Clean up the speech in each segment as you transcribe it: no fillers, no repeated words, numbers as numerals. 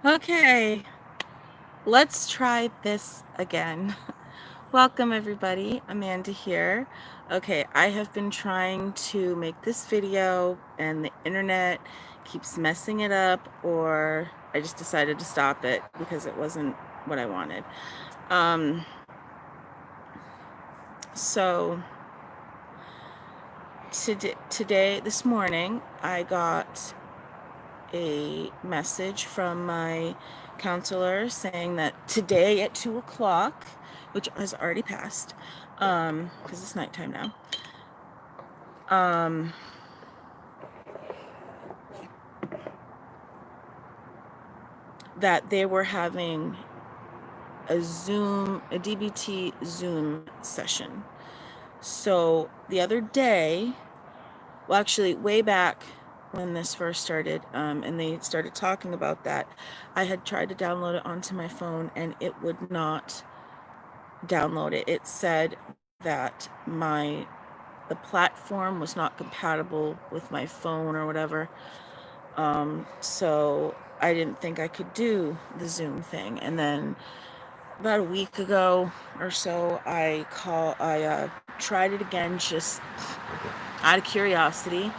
Okay, let's try this again. Welcome, everybody. Amanda here. Okay, I have been trying to make this video, and the internet keeps messing it up, or I just decided to stop it because it wasn't what I wanted. Um, so, this morning, I got a message from my counselor saying that today at 2 o'clock, which has already passed, because it's nighttime now, um, that they were having a DBT Zoom session. So the other day, well, actually, way back when this first started, and they started talking about that, I had tried to download it onto my phone and it would not download it. It said that the platform was not compatible with my phone or whatever. So I didn't think I could do the Zoom thing. And then about a week ago or so, I tried it again just out of curiosity,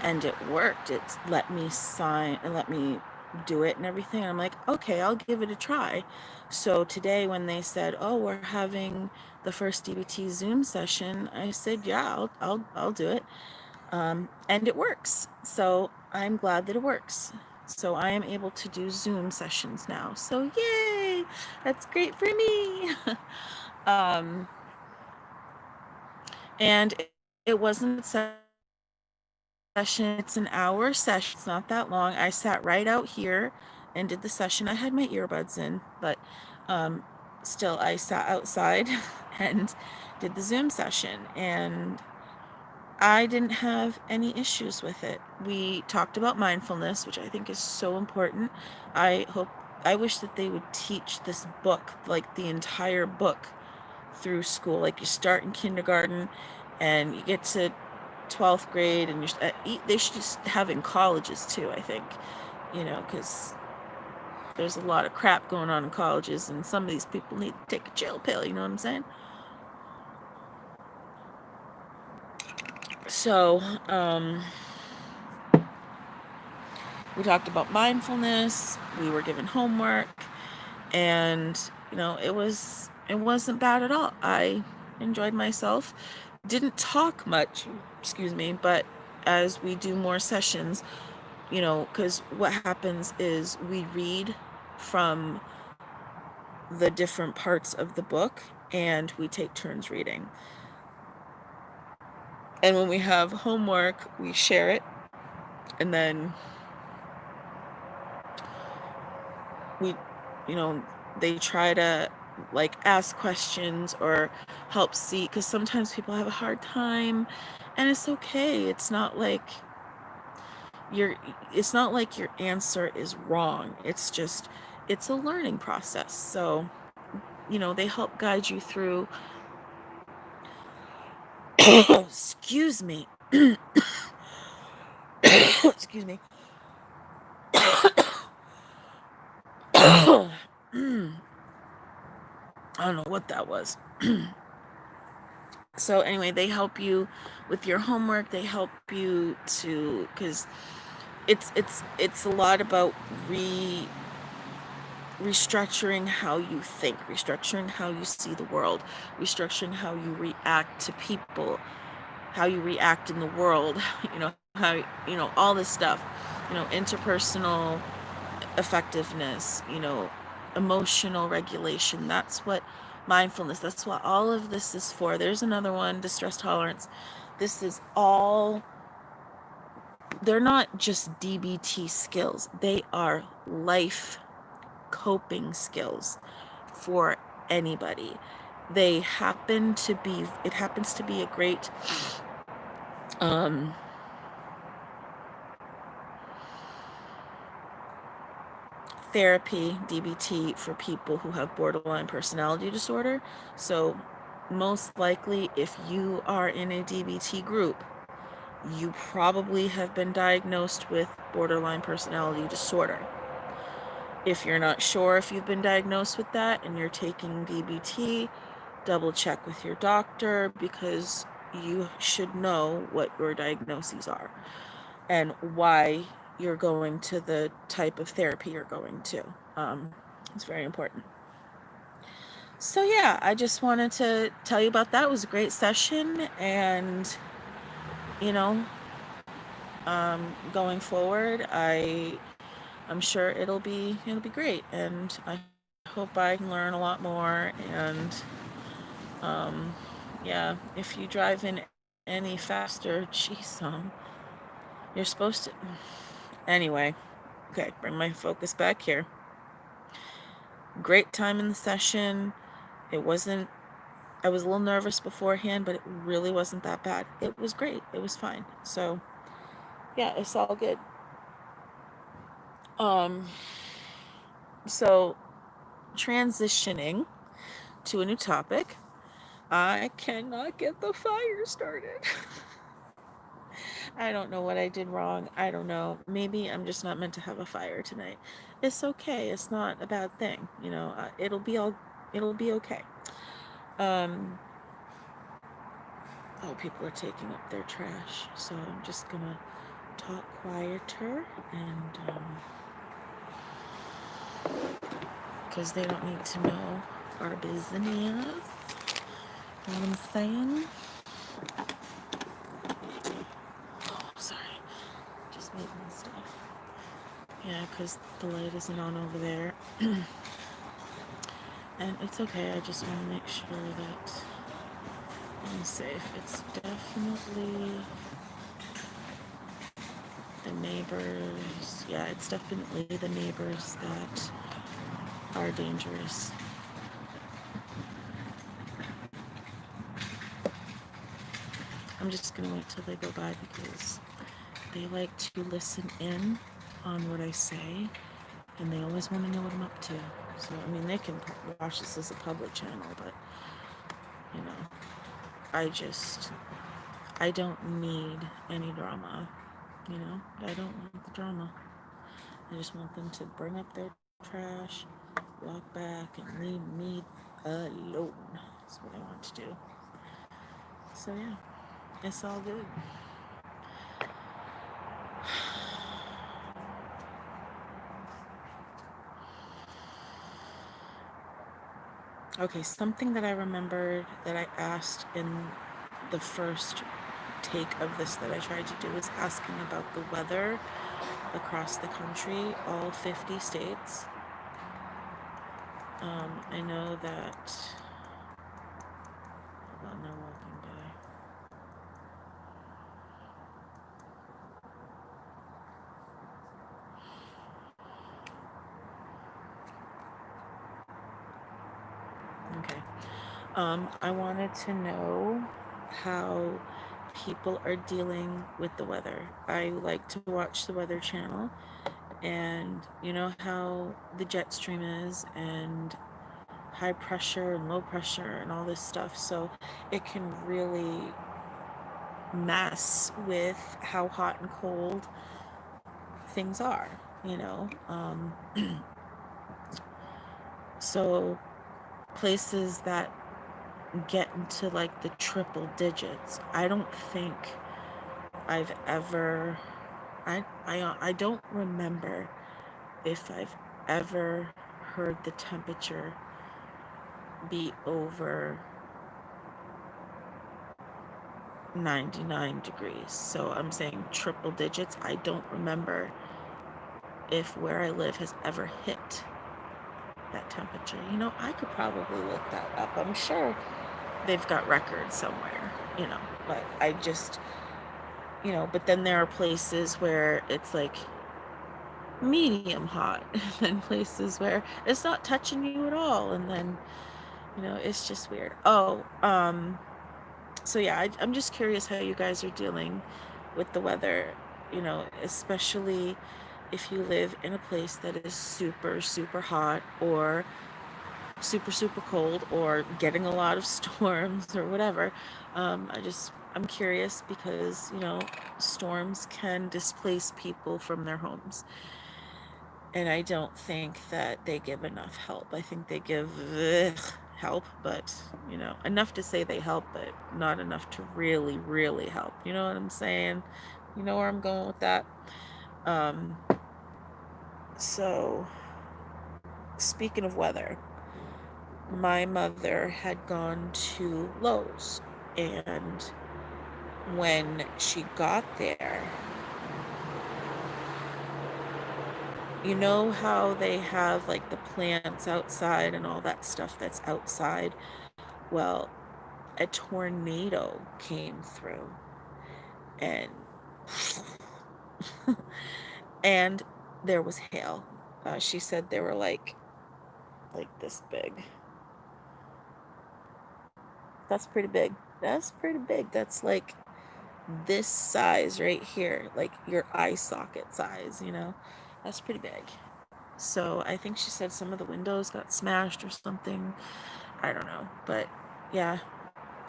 and it worked. It let me sign and let me do it and everything. And I'm like, okay, I'll give it a try. So today, when they said, "Oh, we're having the first DBT Zoom session," I said, "Yeah, I'll do it," and it works. So I'm glad that it works. So I am able to do Zoom sessions now. So yay! That's great for me. um, and it wasn't a session, it's an hour session. It's not that long. I sat right out here and did the session. I had my earbuds in, but um, still, I sat outside and did the Zoom session, and I didn't have any issues with it. We talked about mindfulness, which I think is so important. I hope, I wish that they would teach this book, like the entire book, through school. Like you start in kindergarten and you get to 12th grade, and they should just have in colleges too, I think, because there's a lot of crap going on in colleges, and some of these people need to take a chill pill, you know what I'm saying? So, we talked about mindfulness, we were given homework, and it wasn't bad at all. I enjoyed myself. Didn't talk much, excuse me, but as we do more sessions, because what happens is we read from the different parts of the book and we take turns reading. And when we have homework, we share it, and then we, they try to like ask questions or help see, because sometimes people have a hard time, and it's okay. It's not like your answer is wrong. It's just, it's a learning process. So, they help guide you through. Excuse me. Excuse me. I don't know what that was. So anyway, they help you with your homework. They help you to, because it's a lot about restructuring how you think, restructuring how you see the world, restructuring how you react to people, how you react in the world, how, all this stuff, interpersonal effectiveness, emotional regulation. That's what mindfulness, that's what all of this is for. There's another one, distress tolerance. This is all, they're not just DBT skills, they are life coping skills for anybody. It happens to be a great therapy, DBT, for people who have borderline personality disorder. So most likely, if you are in a DBT group, you probably have been diagnosed with borderline personality disorder. If you're not sure if you've been diagnosed with that and you're taking DBT, double check with your doctor, because you should know what your diagnoses are and why you're going to the type of therapy you're going to. It's very important. So yeah, I just wanted to tell you about that. It was a great session, and you know, going forward, I'm sure it'll be great, and I hope I can learn a lot more. And yeah, if you drive in any faster, geez, you're supposed to. Anyway, okay, bring my focus back here. Great time in the session. It wasn't. I was a little nervous beforehand, but it really wasn't that bad. It was great. It was fine. So yeah, it's all good. Um, so transitioning to a new topic. I cannot get the fire started. I don't know what I did wrong. I don't know. Maybe I'm just not meant to have a fire tonight. It's okay. It's not a bad thing. It'll be okay. Um, oh, people are taking up their trash. So I'm just going to talk quieter and, because they don't need to know our business. You know what I'm saying? Oh, sorry. Just making stuff. Yeah, because the light isn't on over there. And it's okay, I just want to make sure that I'm safe. It's definitely the neighbors. Yeah, it's definitely the neighbors that are dangerous. I'm just going to wait till they go by because they like to listen in on what I say, and they always want to know what I'm up to. So, I mean, they can watch this as a public channel, but, you know, I don't need any drama, you know? I don't want the drama. I just want them to bring up their trash, walk back, and leave me alone. That's what I want to do. So, yeah, it's all good. Okay, something that I remembered that I asked in the first take of this that I tried to do was asking about the weather across the country, all 50 states. I know that. Hold on, they're walking by. Okay. I wanted to know how people are dealing with the weather. I like to watch the Weather Channel, and you know how the jet stream is, and high pressure and low pressure and all this stuff. So it can really mess with how hot and cold things are, you know. So places that get into like the triple digits, I don't think I've ever, I don't remember if I've ever heard the temperature be over 99 degrees. So I'm saying triple digits. I don't remember if where I live has ever hit that temperature. You know, I could probably look that up. I'm sure they've got records somewhere, you know, but I just, you know, but then there are places where it's like medium hot, and then places where it's not touching you at all, and then, you know, it's just weird. So yeah, I'm just curious how you guys are dealing with the weather, you know, especially if you live in a place that is super, super hot or super, super cold or getting a lot of storms or whatever. I'm curious because, you know, storms can displace people from their homes. And I don't think that they give enough help. I think they give help, but, enough to say they help, but not enough to really, really help. You know what I'm saying? You know where I'm going with that? Um, so, speaking of weather, my mother had gone to Lowe's, and when she got there, you know how they have like the plants outside and all that stuff that's outside? Well, a tornado came through, and and there was hail. She said they were like this big. That's pretty big. That's pretty big. That's like this size right here, like your eye socket size. That's pretty big. So I think she said some of the windows got smashed or something. I don't know. But yeah,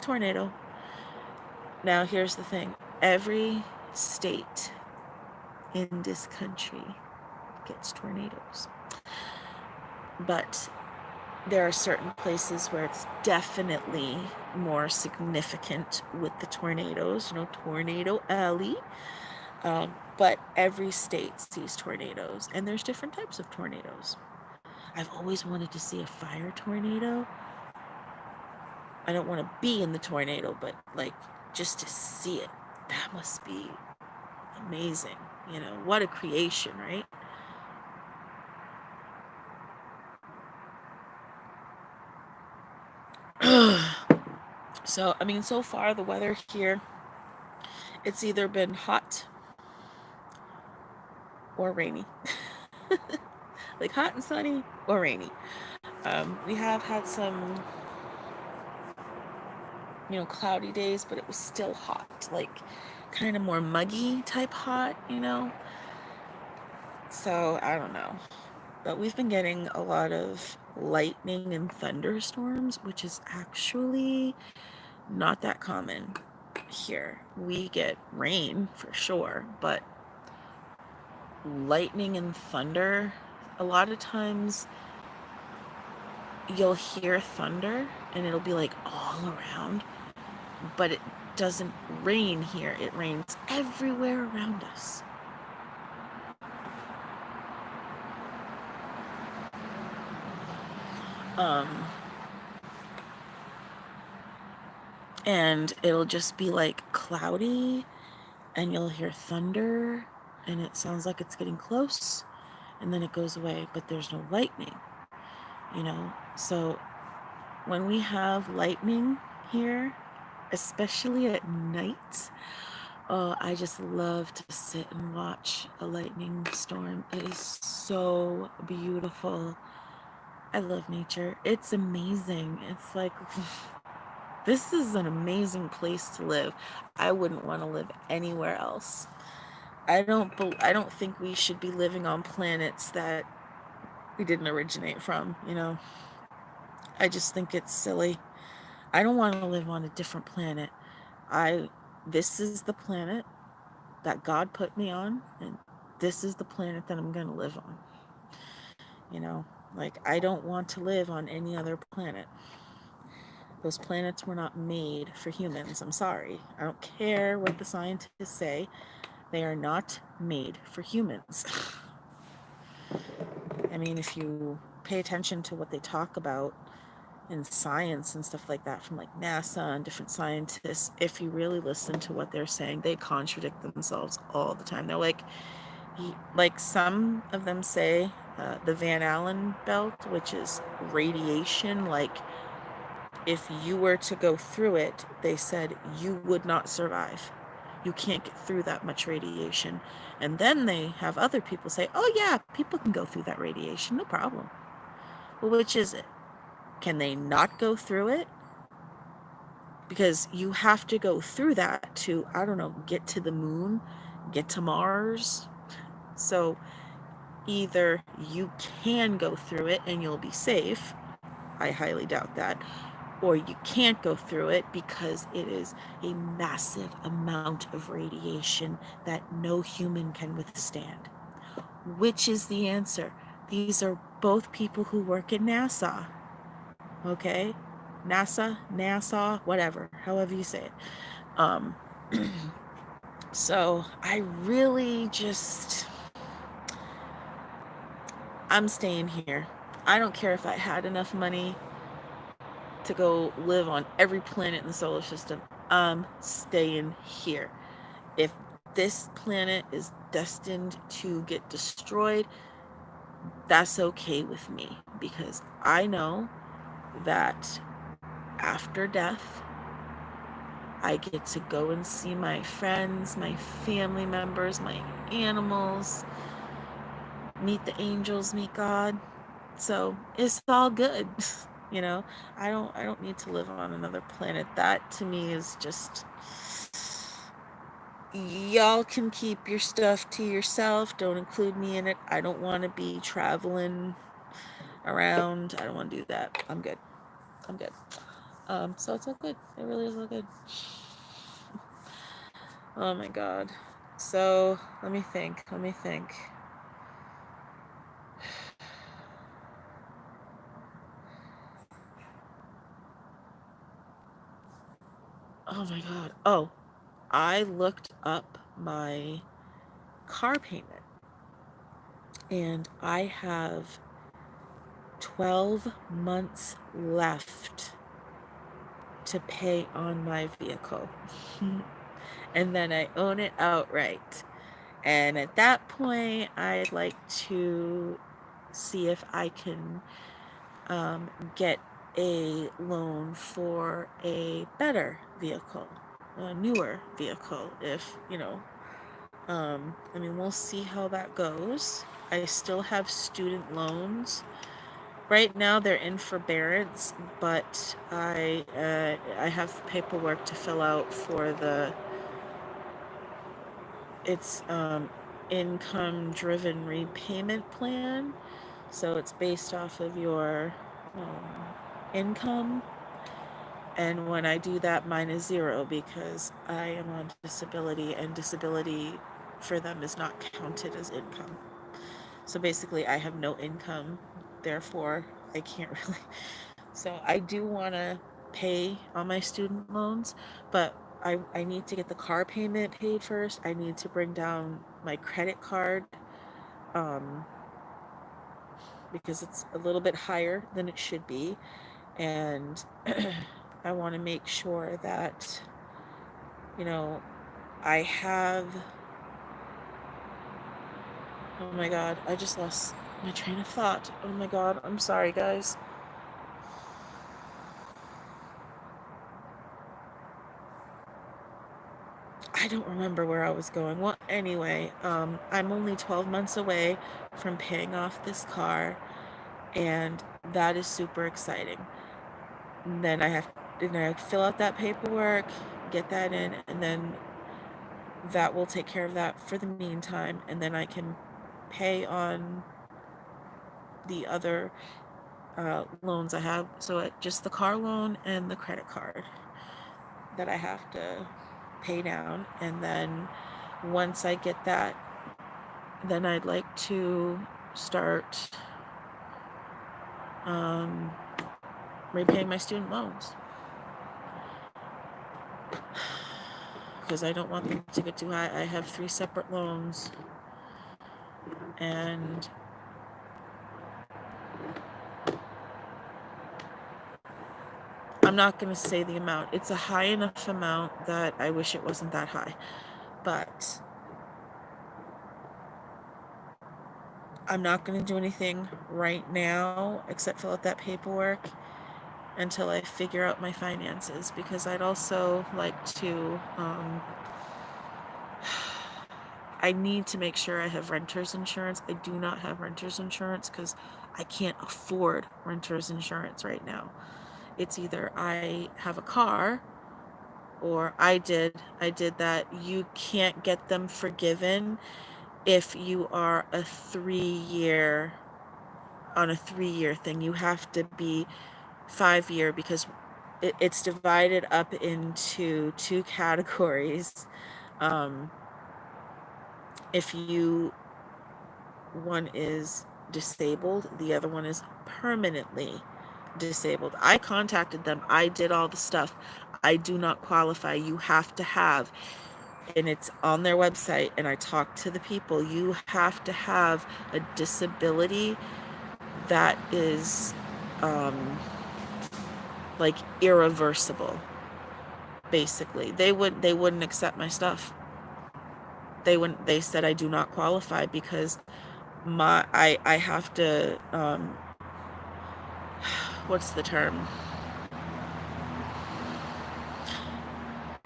tornado. Now here's the thing. Every state in this country gets tornadoes. But there are certain places where it's definitely more significant with the tornadoes, Tornado Alley. But every state sees tornadoes, and there's different types of tornadoes. I've always wanted to see a fire tornado. I don't want to be in the tornado, but like just to see it, that must be amazing. What a creation, right? So, so far the weather here, it's either been hot or rainy. Like hot and sunny or rainy. We have had some, cloudy days, but it was still hot, like kind of more muggy type hot. So I don't know. But we've been getting a lot of lightning and thunderstorms, which is actually not that common here. We get rain for sure, but lightning and thunder, a lot of times you'll hear thunder and it'll be like all around, but it doesn't rain here. It rains everywhere around us. And it'll just be like cloudy, and you'll hear thunder, and it sounds like it's getting close, and then it goes away, but there's no lightning. So when we have lightning here, especially at night, I just love to sit and watch a lightning storm. It is so beautiful. I love nature. It's amazing. It's like, this is an amazing place to live. I wouldn't want to live anywhere else. I don't think we should be living on planets that we didn't originate from. I just think it's silly. I don't want to live on a different planet. This is the planet that God put me on, and this is the planet that I'm going to live on. Like, I don't want to live on any other planet. Those planets were not made for humans. I'm sorry. I don't care what the scientists say. They are not made for humans. If you pay attention to what they talk about in science and stuff like that from like NASA and different scientists, if you really listen to what they're saying, they contradict themselves all the time. They're like some of them say the Van Allen belt, which is radiation, like if you were to go through it, they said you would not survive. You can't get through that much radiation. And then they have other people say, oh yeah, people can go through that radiation, no problem. Well, which is it? Can they not go through it? Because you have to go through that to, I don't know, get to the moon, get to Mars. So either you can go through it and you'll be safe. I highly doubt that. Or you can't go through it because it is a massive amount of radiation that no human can withstand. Which is the answer? These are both people who work at NASA. Okay? NASA, whatever, however you say it. Um, so I really just, I'm staying here. I don't care if I had enough money to go live on every planet in the solar system. I'm staying here. If this planet is destined to get destroyed, that's okay with me, because I know that after death, I get to go and see my friends, my family members, my animals, meet the angels, meet God. So it's all good. You know, I don't need to live on another planet. That to me is just, y'all can keep your stuff to yourself. Don't include me in it. I don't want to be traveling around. I don't want to do that. I'm good. I'm good. So it's all good. It really is all good. Oh my God. So let me think. Oh my God. Oh, I looked up my car payment, and I have 12 months left to pay on my vehicle. And then I own it outright. And at that point, I'd like to see if I can get a loan for a better vehicle, a newer vehicle, if, you know, I mean, we'll see how that goes. I still have student loans. Right now, they're in forbearance, but I have paperwork to fill out for it's income driven repayment plan. So it's based off of your income. And when I do that, mine is zero because I am on disability, and disability for them is not counted as income. So basically, I have no income, therefore, I can't really. So I do want to pay on my student loans, but I need to get the car payment paid first. I need to bring down my credit card, um, because it's a little bit higher than it should be. And I want to make sure that, you know, I have. Oh my God, I just lost my train of thought. Oh my God, I'm sorry, guys. I don't remember where I was going. Well, anyway, I'm only 12 months away from paying off this car, and that is super exciting. And then I fill out that paperwork, get that in, and then that will take care of that for the meantime, and then I can pay on the other loans I have. So just the car loan and the credit card that I have to pay down, and then once I get that, then I'd like to start um, repaying my student loans, because I don't want them to get too high. I have 3 separate loans, and I'm not going to say the amount. It's a high enough amount that I wish it wasn't that high, but I'm not going to do anything right now except fill out that paperwork until I figure out my finances, because I'd also like to, I need to make sure I have renter's insurance. I do not have renter's insurance because I can't afford renter's insurance right now. It's either I have a car, or I did that. You can't get them forgiven if you are a 3-year, on a 3-year thing. You have to be 5-year, because it's divided up into 2 categories. If you one is disabled, the other one is permanently disabled. I contacted them. I did all the stuff. I do not qualify. You have to have, and it's on their website, and I talked to the people, you have to have a disability that is like irreversible. Basically, they wouldn't accept my stuff. They said I do not qualify because I have to what's the term?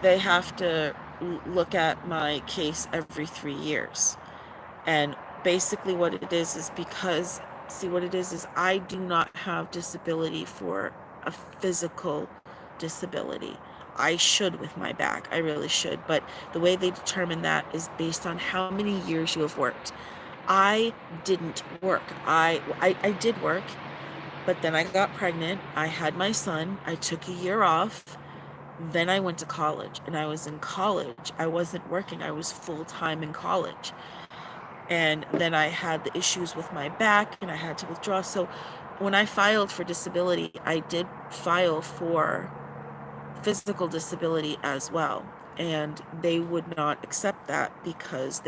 They have to look at my case every 3 years. And basically what it is because, see, what it is I do not have disability for a physical disability. I should with my back. I really should. But the way they determine that is based on how many years you have worked. I didn't work. I did work, but then I got pregnant. I had my son. I took a year off. Then I went to college, and I was in college. I wasn't working. I was full-time in college. And then I had the issues with my back and I had to withdraw. So when I filed for disability, I did file for physical disability as well. And they would not accept that because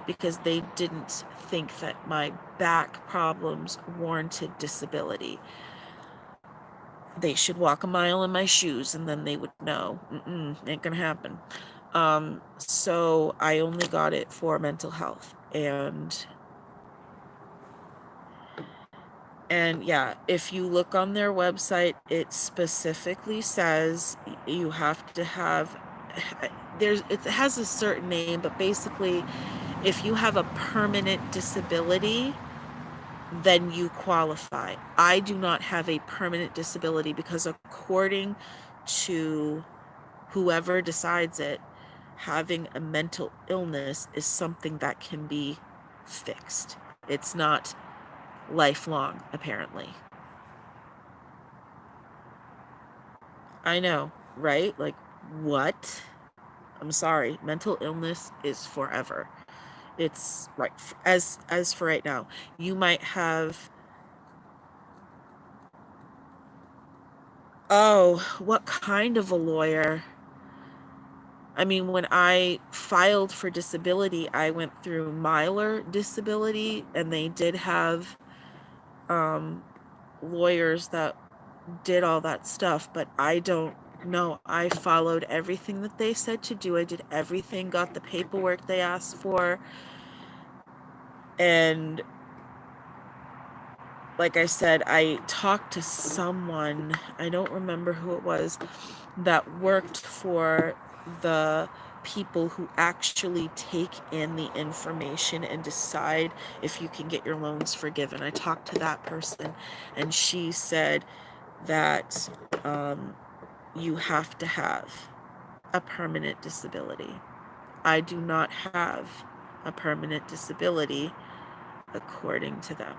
because they didn't think that my back problems warranted disability. They should walk a mile in my shoes and then they would know. Ain't gonna happen. So I only got it for mental health. And yeah, if you look on their website, it specifically says you have to have, it has a certain name, but basically if you have a permanent disability, then you qualify. I do not have a permanent disability because according to whoever decides it, having a mental illness is something that can be fixed. It's not lifelong, apparently. I know, right? Like, what? I'm sorry. Mental illness is forever. It's right. As for right now, you might have. Oh, what kind of a lawyer? I mean, when I filed for disability, I went through Myler Disability, and they did have lawyers that did all that stuff, but I don't know. I followed everything that they said to do. I did everything, got the paperwork they asked for, and like I said, I talked to someone, I don't remember who it was, that worked for the people who actually take in the information and decide if you can get your loans forgiven. I talked to that person, and she said that you have to have a permanent disability. I do not have a permanent disability according to them.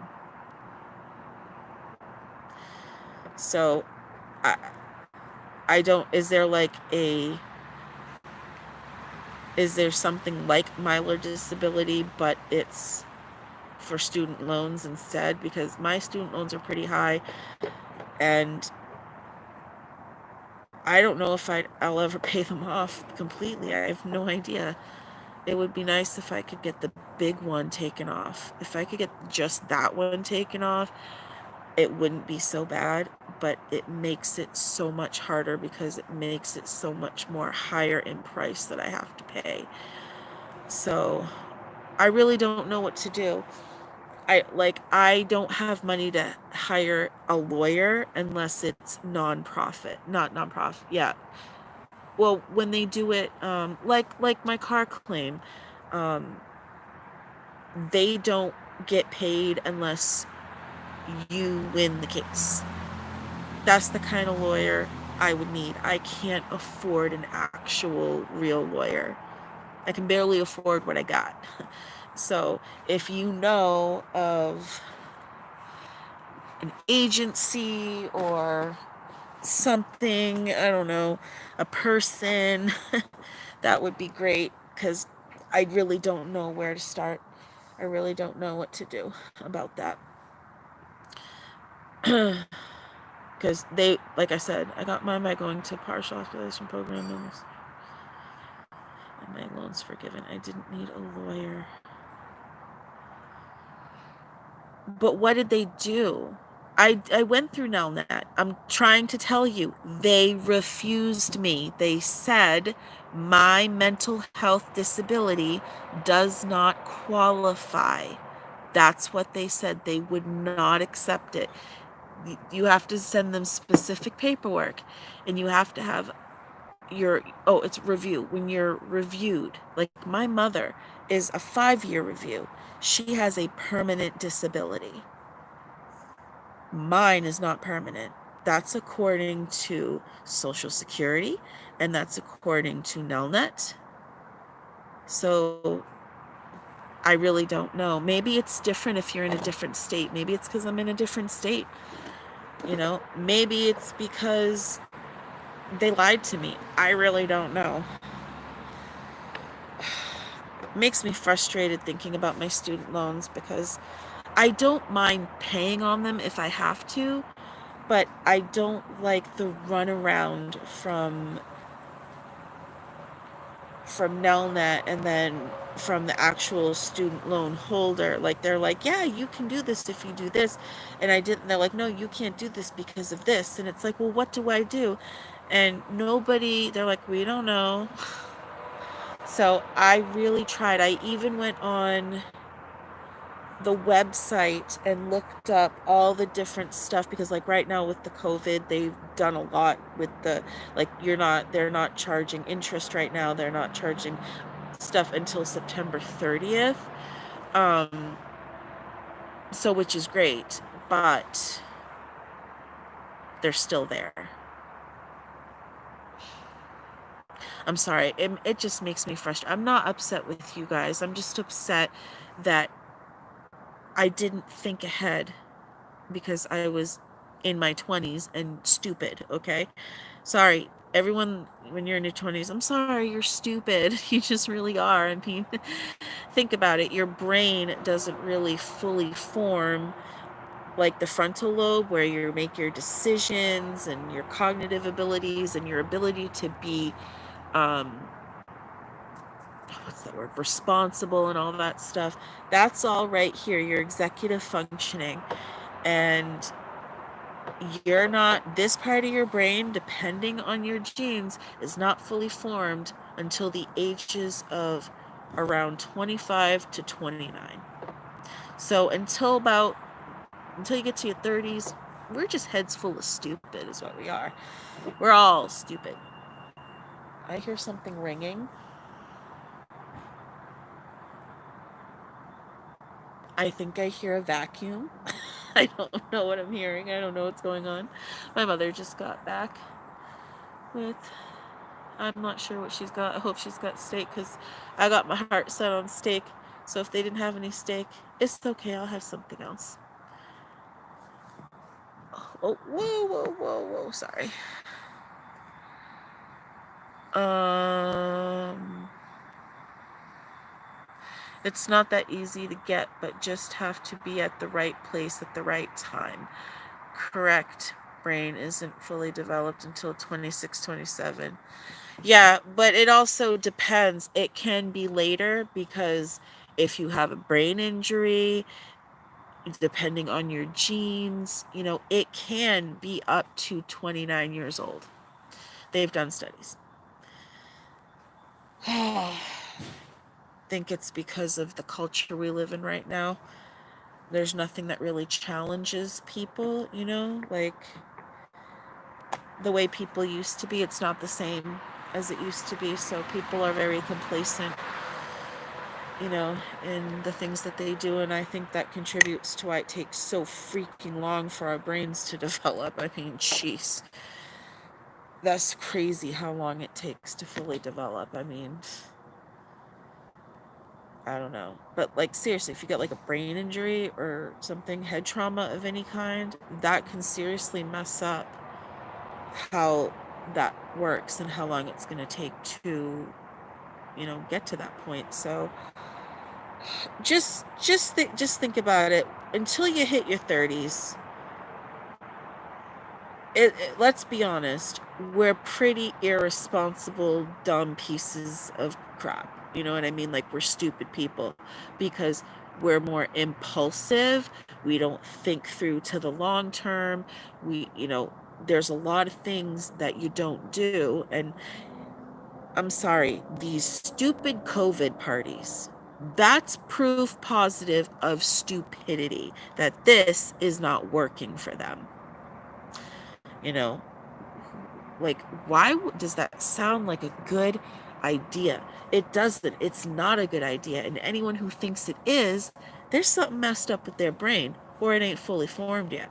So I don't, is there something like Myler Disability, but it's for student loans instead? Because my student loans are pretty high, and I don't know if I'll ever pay them off completely. I have no idea. It would be nice if I could get the big one taken off. If I could get just that one taken off, it wouldn't be so bad, but it makes it so much harder because it makes it so much more higher in price that I have to pay. So I really don't know what to do. I don't have money to hire a lawyer unless it's nonprofit. Not nonprofit. Yeah. Well, when they do it, like my car claim, they don't get paid unless you win the case. That's the kind of lawyer I would need. I can't afford an actual real lawyer. I can barely afford what I got. So if you know of an agency or something, I don't know, a person, that would be great, because I really don't know where to start. I really don't know what to do about that. Because they, like I said, I got mine by going to partial hospitalization program and my loans forgiven. I didn't need a lawyer. But what did they do? I went through Nelnet. I'm trying to tell you, they refused me. They said my mental health disability does not qualify. That's what they said. They would not accept it. You have to send them specific paperwork, and you have to have it's review. When you're reviewed, like my mother is a 5-year review. She has a permanent disability. Mine is not permanent. That's according to Social Security, and that's according to Nelnet. So I really don't know. Maybe it's different if you're in a different state. Maybe it's because I'm in a different state. Maybe it's because they lied to me. I really don't know. It makes me frustrated thinking about my student loans because I don't mind paying on them if I have to, but I don't like the runaround from Nelnet and then from the actual student loan holder. Like, they're like, yeah, you can do this if you do this. And I didn't. They're like, no, you can't do this because of this. And it's like, well, what do I do? And they're like, we don't know. So I really tried. I even went on the website and looked up all the different stuff because, like, right now with the COVID, they've done a lot with they're not charging interest right now. They're not charging stuff until September 30th. So which is great, but they're still there. I'm sorry. It just makes me frustrated. I'm not upset with you guys. I'm just upset that I didn't think ahead because I was in my 20s and stupid, okay? Sorry, everyone, when you're in your 20s, I'm sorry, you're stupid. You just really are. I mean, think about it. Your brain doesn't really fully form like the frontal lobe where you make your decisions and your cognitive abilities and your ability to be what's that word, responsible and all that stuff. That's all right here, your executive functioning. And you're not, this part of your brain, depending on your genes, is not fully formed until the ages of around 25 to 29. So until you get to your 30s, we're just heads full of stupid is what we are. We're all stupid. I hear something ringing. I think I hear a vacuum. I don't know what I'm hearing. I don't know what's going on. My mother just got back with, I'm not sure what she's got. I hope she's got steak because I got my heart set on steak. So if they didn't have any steak, it's okay. I'll have something else. Oh, whoa. Sorry. It's not that easy to get, but just have to be at the right place at the right time. Correct. Brain isn't fully developed until 26, 27. Yeah, but it also depends. It can be later because if you have a brain injury, depending on your genes, it can be up to 29 years old. They've done studies. I think it's because of the culture we live in right now. There's nothing that really challenges people, like the way people used to be. It's not the same as it used to be. So people are very complacent, in the things that they do. And I think that contributes to why it takes so freaking long for our brains to develop. I mean, jeez. That's crazy how long it takes to fully develop. I mean, I don't know. But, like, seriously, if you get, like, a brain injury or something, head trauma of any kind, that can seriously mess up how that works and how long it's going to take to, get to that point. So, just think about it. Until you hit your 30s, let's be honest, we're pretty irresponsible, dumb pieces of crap. You know what I mean? Like, we're stupid people because we're more impulsive. We don't think through to the long term. There's a lot of things that you don't do. And I'm sorry, these stupid COVID parties, that's proof positive of stupidity, that this is not working for them. You know, like, why does that sound like a good idea? It doesn't. It's not a good idea. And anyone who thinks it is, there's something messed up with their brain, or it ain't fully formed yet.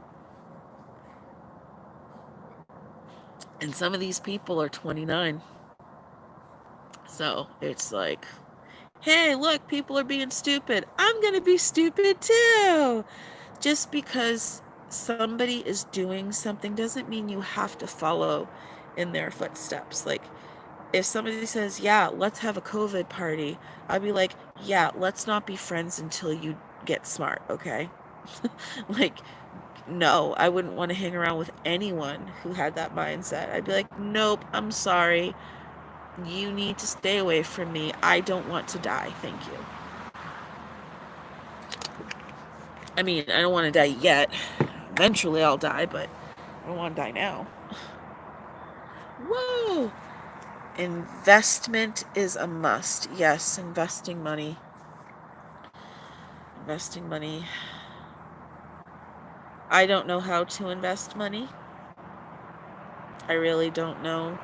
And some of these people are 29. So it's like, hey, look, people are being stupid. I'm going to be stupid too. Just because somebody is doing something doesn't mean you have to follow in their footsteps. Like, if somebody says, yeah, let's have a COVID party, I'd be like, yeah, let's not be friends until you get smart, okay? Like, no, I wouldn't want to hang around with anyone who had that mindset. I'd be like, nope, I'm sorry. You need to stay away from me. I don't want to die. Thank you. I mean, I don't want to die yet. Eventually I'll die, but I don't want to die now. Whoa! Investment is a must. Yes, investing money. Investing money. I don't know how to invest money. I really don't know.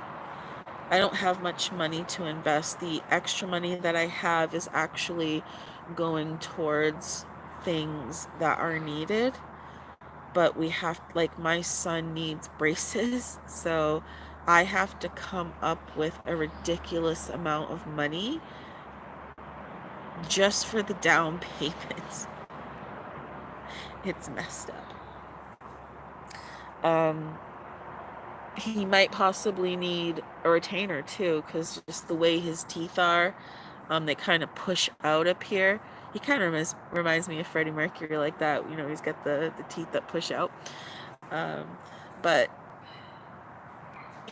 I don't have much money to invest. The extra money that I have is actually going towards things that are needed. But we have, like, my son needs braces, so I have to come up with a ridiculous amount of money just for the down payment. It's messed up. He might possibly need a retainer too, because just the way his teeth are, they kind of push out up here. He kind of reminds me of Freddie Mercury like that. He's got the teeth that push out. But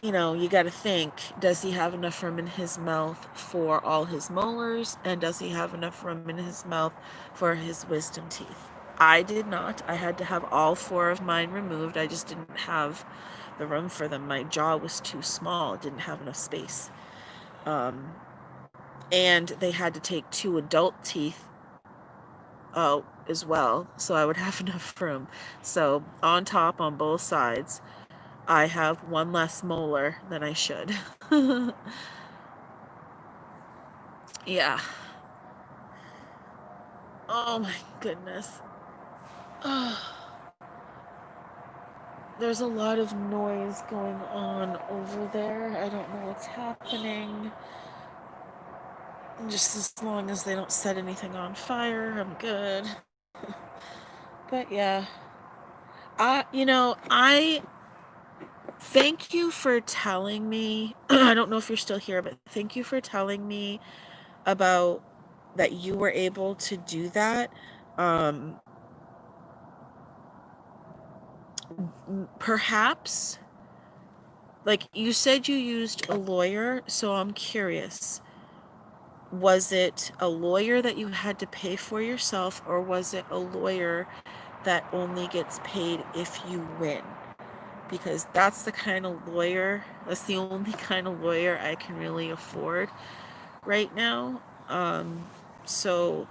you got to think, does he have enough room in his mouth for all his molars? And does he have enough room in his mouth for his wisdom teeth? I did not. I had to have all 4 of mine removed. I just didn't have the room for them. My jaw was too small. It didn't have enough space. And they had to take 2 adult teeth out as well, so I would have enough room. So on top, on both sides, I have 1 less molar than I should. Yeah. Oh my goodness. There's a lot of noise going on over there. I don't know what's happening. Just as long as they don't set anything on fire, I'm good. But yeah. I thank you for telling me. I don't know if you're still here, but thank you for telling me about that you were able to do that. Perhaps, like you said, you used a lawyer, so I'm curious. Was it a lawyer that you had to pay for yourself, or was it a lawyer that only gets paid if you win? Because that's the only kind of lawyer I can really afford right now. So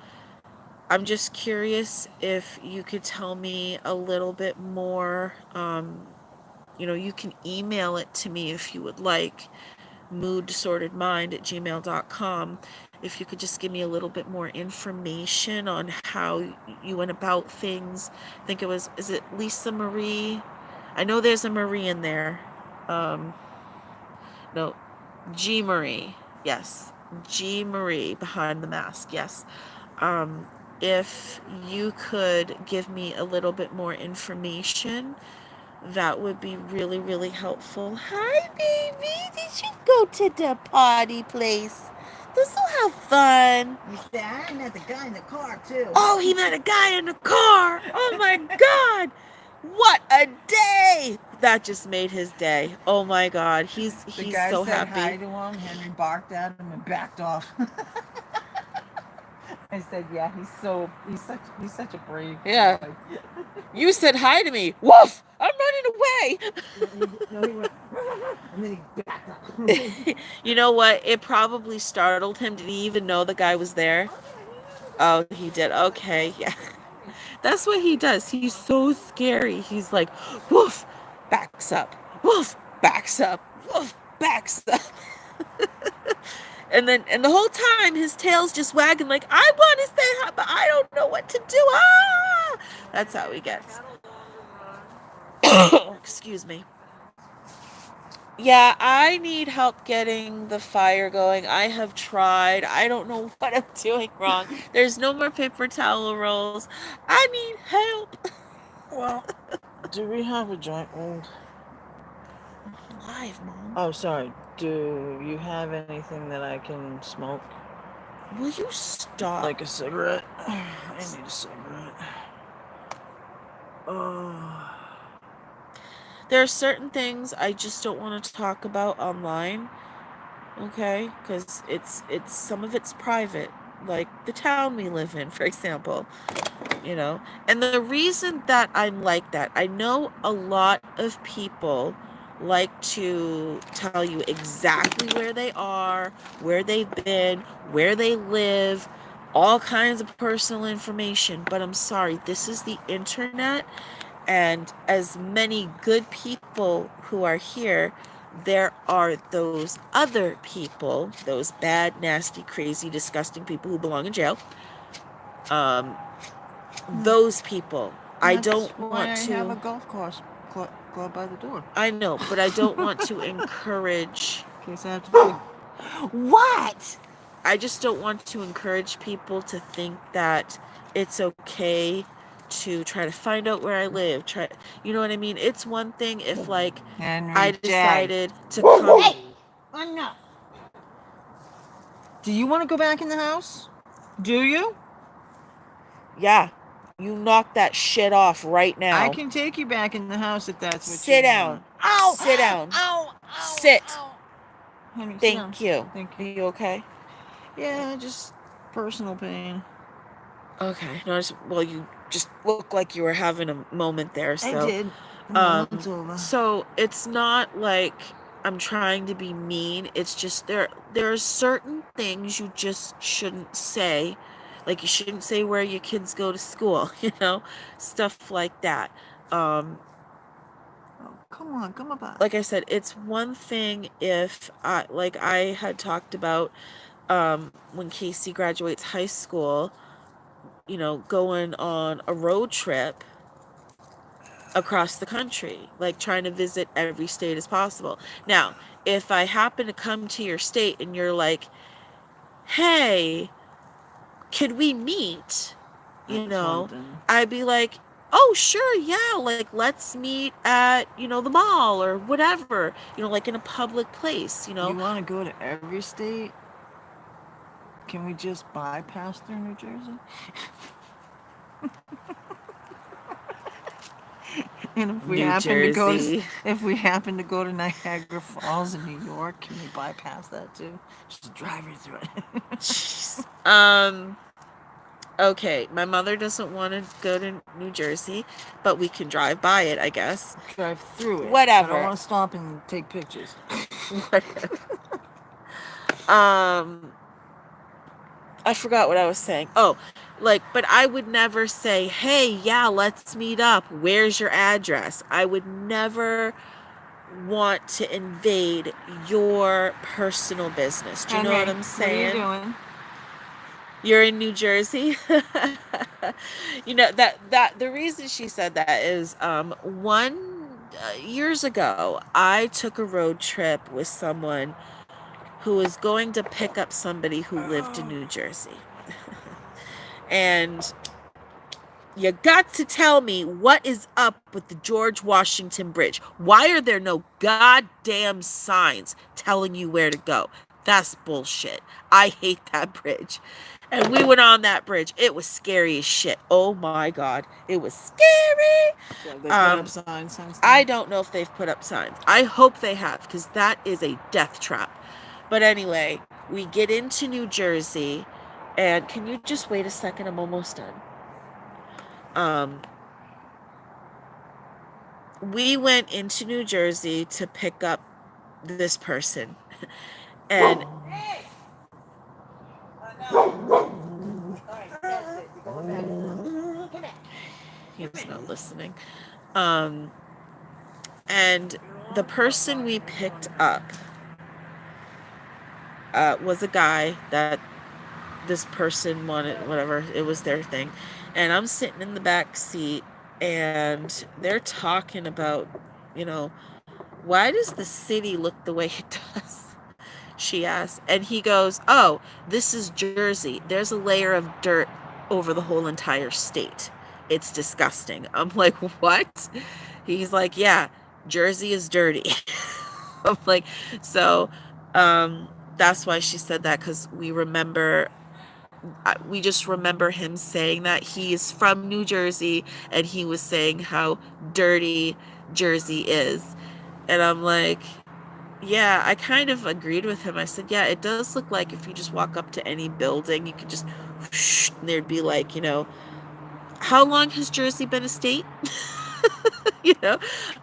I'm just curious if you could tell me a little bit more. You can email it to me if you would like, mooddisorderedmind@gmail.com. If you could just give me a little bit more information on how you went about things. I think is it Lisa Marie? I know there's a Marie in there. No, G Marie. Yes, G Marie behind the mask. Yes. If you could give me a little bit more information, that would be really, really helpful. Hi, baby. Did you go to the party place? This will have fun. He said, I met the guy in the car, too. Oh, he met a guy in the car. Oh, my God. What a day. That just made his day. Oh, my God. He's The guy so said happy. hi to him. Henry barked at him and backed off. I said, yeah, he's such a brave Yeah. boy. You said hi to me. Woof! I'm running away. No, he went, and then he backed up. You know what? It probably startled him. Did he even know the guy was there? Oh, he did. Okay, yeah. That's what he does. He's so scary. He's like, woof, backs up. Woof, backs up. Woof, backs up. And the whole time his tail's just wagging like, I want to say hi, but I don't know what to do. Ah! That's how he gets. Excuse me. Yeah, I need help getting the fire going. I have tried. I don't know what I'm doing wrong. There's no more paper towel rolls. I need help. Well, do we have a joint rolled? Live, Mom. Oh, sorry. Do you have anything that I can smoke? Will you stop? Like a cigarette? I need a cigarette. There are certain things I just don't want to talk about online. Okay? Because it's some of it's private. Like the town we live in, for example. You know? And the reason that I'm like that, I know a lot of people like to tell you exactly where they are, where they've been, where they live, all kinds of personal information. But I'm sorry, this is the internet, and as many good people who are here, there are those other people, those bad, nasty, crazy, disgusting people who belong in jail. Those people. I don't want to. I have a golf course club by the door. I know, but I don't want to encourage. In case I have to. What? I just don't want to encourage people to think that it's okay to try to find out where I live. You know what I mean? It's one thing if, like, Henry I J. decided to come. Hey! Enough! Do you want to go back in the house? Do you? Yeah. You knock that shit off right now. I can take you back in the house if that's what Sit you down. want. Ow! Sit down. Ow! Sit. Ow. Henry, Thank you. Thank Are you okay? Yeah, just personal pain. Okay. No, well, you just look like you were having a moment there. So. I did. It's over. So it's not like I'm trying to be mean. It's just there are certain things you just shouldn't say. Like you shouldn't say where your kids go to school, stuff like that. Oh, come on back. Like I said, it's one thing if I had talked about when Casey graduates high school, going on a road trip across the country, like trying to visit every state as possible. Now, if I happen to come to your state and you're like, hey, could we meet? I'd be like, oh, sure, yeah, like let's meet at, the mall or whatever, like in a public place, You want to go to every state? Can we just bypass through New Jersey? And if we happen to go to Niagara Falls in New York, can we bypass that too? Just drive right through it. Okay, my mother doesn't want to go to New Jersey, but we can drive by it, I guess. Drive through it. Whatever. I don't want to stop and take pictures. Whatever. I forgot what I was saying. Oh, but I would never say, hey, yeah, let's meet up. Where's your address? I would never want to invade your personal business. Do you know what I'm saying? What are you doing? You're in New Jersey? that the reason she said that is years ago, I took a road trip with someone who was going to pick up somebody who lived in New Jersey. And you got to tell me what is up with the George Washington Bridge. Why are there no goddamn signs telling you where to go? That's bullshit. I hate that bridge. And we went on that bridge. It was scary as shit. Oh my God. It was scary. So they put up signs since then? I don't know if they've put up signs. I hope they have, because that is a death trap. But anyway, we get into New Jersey, and can you just wait a second? I'm almost done. We went into New Jersey to pick up this person. And he's not listening. And the person we picked up was a guy that this person wanted, whatever, it was their thing. And I'm sitting in the back seat, and they're talking about, why does the city look the way it does? She asked. And he goes, oh, this is Jersey. There's a layer of dirt over the whole entire state. It's disgusting. I'm like, what? He's like, yeah, Jersey is dirty. I'm like, so that's why she said that, because we just remember him saying that. He is from New Jersey, and he was saying how dirty Jersey is. And I'm like, yeah, I kind of agreed with him. I said, yeah, it does look like if you just walk up to any building, you could just whoosh, and there'd be like, how long has Jersey been a state?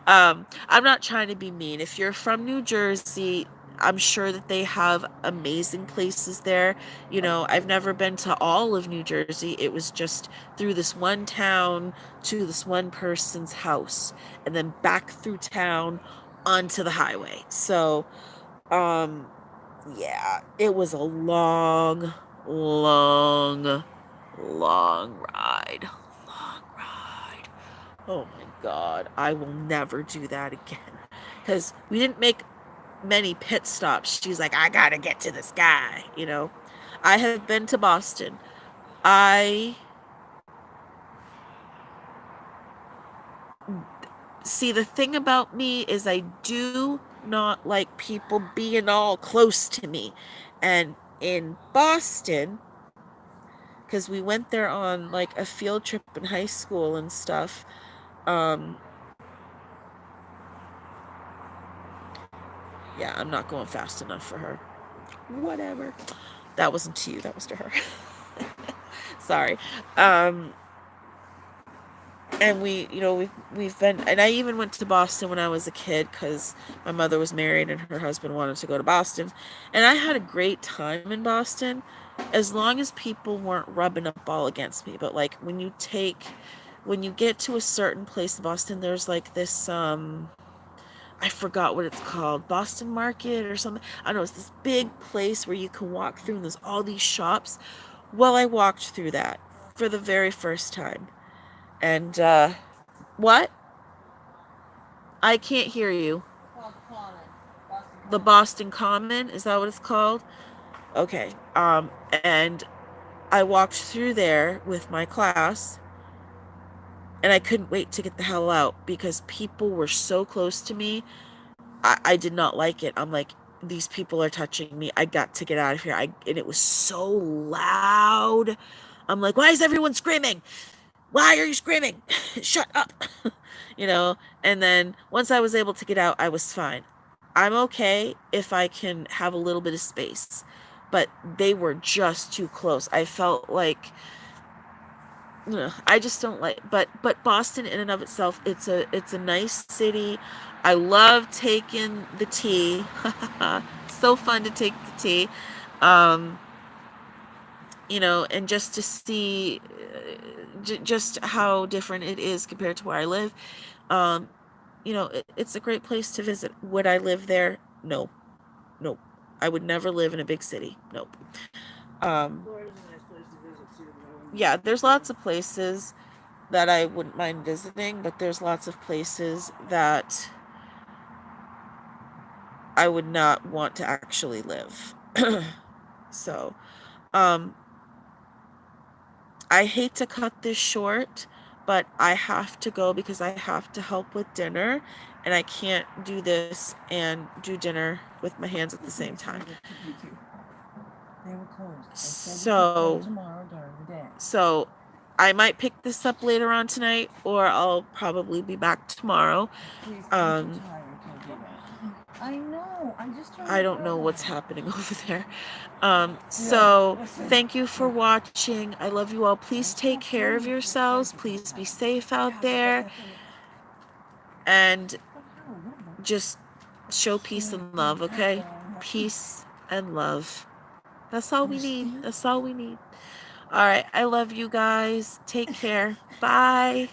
I'm not trying to be mean. If you're from New Jersey, I'm sure that they have amazing places there. I've never been to all of New Jersey. It was just through this one town to this one person's house, and then back through town onto the highway. So, yeah, it was a long, long, long ride. Long ride. Oh my God, I will never do that again. Because we didn't make many pit stops. She's like, I gotta get to this guy. I have been to Boston. See, the thing about me is I do not like people being all close to me. And in Boston, because we went there on like a field trip in high school and stuff, yeah, I'm not going fast enough for her. Whatever. That wasn't to you, that was to her. Sorry. And we've been, and I even went to Boston when I was a kid, because my mother was married and her husband wanted to go to Boston, and I had a great time in Boston, as long as people weren't rubbing up all against me. But like when you get to a certain place in Boston, there's like this I forgot what it's called, Boston Market or something. I don't know, it's this big place where you can walk through, and there's all these shops. Well, I walked through that for the very first time. And, what? I can't hear you. The Boston Common, is that what it's called? Okay. And I walked through there with my class, and I couldn't wait to get the hell out, because people were so close to me. I did not like it. I'm like, these people are touching me. I got to get out of here. And it was so loud. I'm like, why is everyone screaming? Why are you screaming? Shut up. And then once I was able to get out, I was fine. I'm okay if I can have a little bit of space, but they were just too close. I felt like, I just don't like, but Boston in and of itself, it's a nice city. I love taking the T. So fun to take the T. And just to see just how different it is compared to where I live. It's a great place to visit. Would I live there? No. Nope. I would never live in a big city. Nope. Yeah, there's lots of places that I wouldn't mind visiting, but there's lots of places that I would not want to actually live. So, I hate to cut this short, but I have to go because I have to help with dinner, and I can't do this and do dinner with my hands at the same time. They were closed. So I might pick this up later on tonight, or I'll probably be back tomorrow. I know. I don't know what's happening over there. So thank you for watching. I love you all. Please take care of yourselves. Please be safe out there. And just show peace and love, okay? Peace and love. That's all we need. That's all we need. All right. I love you guys. Take care. Bye.